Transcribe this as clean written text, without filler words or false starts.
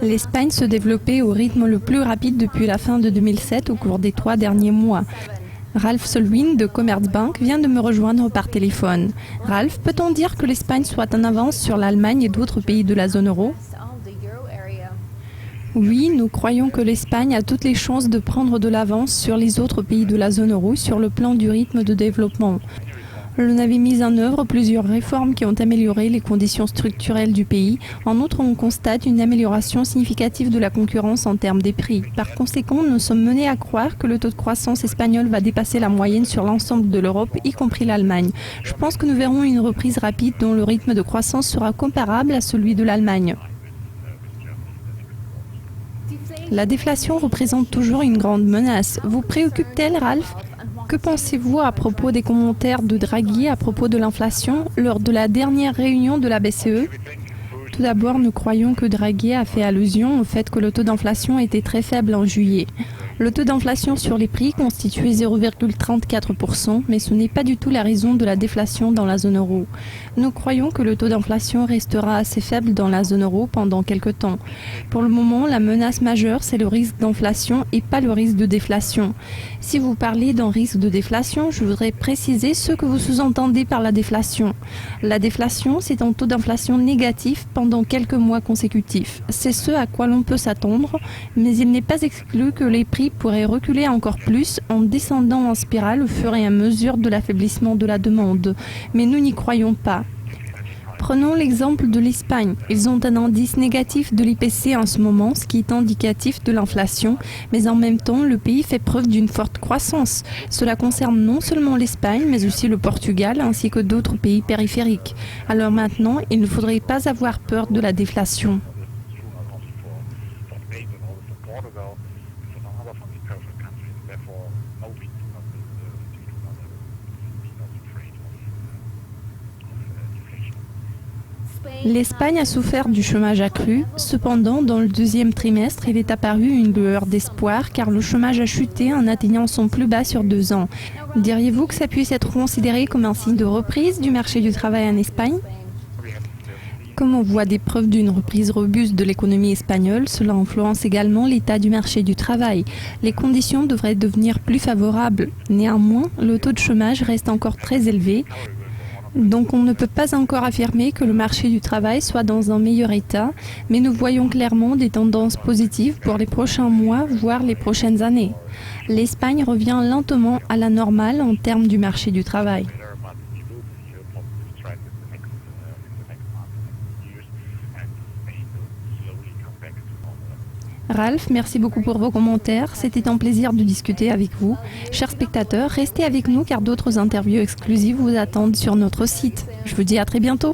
L'Espagne se développait au rythme le plus rapide depuis la fin de 2007 au cours des 3 derniers mois. Ralph Solwin de Commerzbank vient de me rejoindre par téléphone. Ralph, peut-on dire que l'Espagne soit en avance sur l'Allemagne et d'autres pays de la zone euro ? Oui, nous croyons que l'Espagne a toutes les chances de prendre de l'avance sur les autres pays de la zone euro sur le plan du rythme de développement. On avait mis en œuvre plusieurs réformes qui ont amélioré les conditions structurelles du pays. En outre, on constate une amélioration significative de la concurrence en termes des prix. Par conséquent, nous sommes menés à croire que le taux de croissance espagnol va dépasser la moyenne sur l'ensemble de l'Europe, y compris l'Allemagne. Je pense que nous verrons une reprise rapide dont le rythme de croissance sera comparable à celui de l'Allemagne. La déflation représente toujours une grande menace. Vous préoccupe-t-elle, Ralph ? Que pensez-vous à propos des commentaires de Draghi à propos de l'inflation lors de la dernière réunion de la BCE ? Tout d'abord, nous croyons que Draghi a fait allusion au fait que le taux d'inflation était très faible en juillet. Le taux d'inflation sur les prix constituait 0,34%, mais ce n'est pas du tout la raison de la déflation dans la zone euro. Nous croyons que le taux d'inflation restera assez faible dans la zone euro pendant quelques temps. Pour le moment, la menace majeure, c'est le risque d'inflation et pas le risque de déflation. Si vous parlez d'un risque de déflation, je voudrais préciser ce que vous sous-entendez par la déflation. La déflation, c'est un taux d'inflation négatif pendant quelques mois consécutifs. C'est ce à quoi l'on peut s'attendre, mais il n'est pas exclu que les prix pourraient reculer encore plus en descendant en spirale au fur et à mesure de l'affaiblissement de la demande. Mais nous n'y croyons pas. Prenons l'exemple de l'Espagne. Ils ont un indice négatif de l'IPC en ce moment, ce qui est indicatif de l'inflation, mais en même temps, le pays fait preuve d'une forte croissance. Cela concerne non seulement l'Espagne, mais aussi le Portugal, ainsi que d'autres pays périphériques. Alors maintenant, il ne faudrait pas avoir peur de la déflation. L'Espagne a souffert du chômage accru. Cependant, dans le deuxième trimestre, il est apparu une lueur d'espoir car le chômage a chuté en atteignant son plus bas sur 2 ans. Diriez-vous que ça puisse être considéré comme un signe de reprise du marché du travail en Espagne ? Comme on voit des preuves d'une reprise robuste de l'économie espagnole, cela influence également l'état du marché du travail. Les conditions devraient devenir plus favorables. Néanmoins, le taux de chômage reste encore très élevé. Donc on ne peut pas encore affirmer que le marché du travail soit dans un meilleur état, mais nous voyons clairement des tendances positives pour les prochains mois, voire les prochaines années. L'Espagne revient lentement à la normale en termes du marché du travail. Ralph, merci beaucoup pour vos commentaires. C'était un plaisir de discuter avec vous. Chers spectateurs, restez avec nous car d'autres interviews exclusives vous attendent sur notre site. Je vous dis à très bientôt.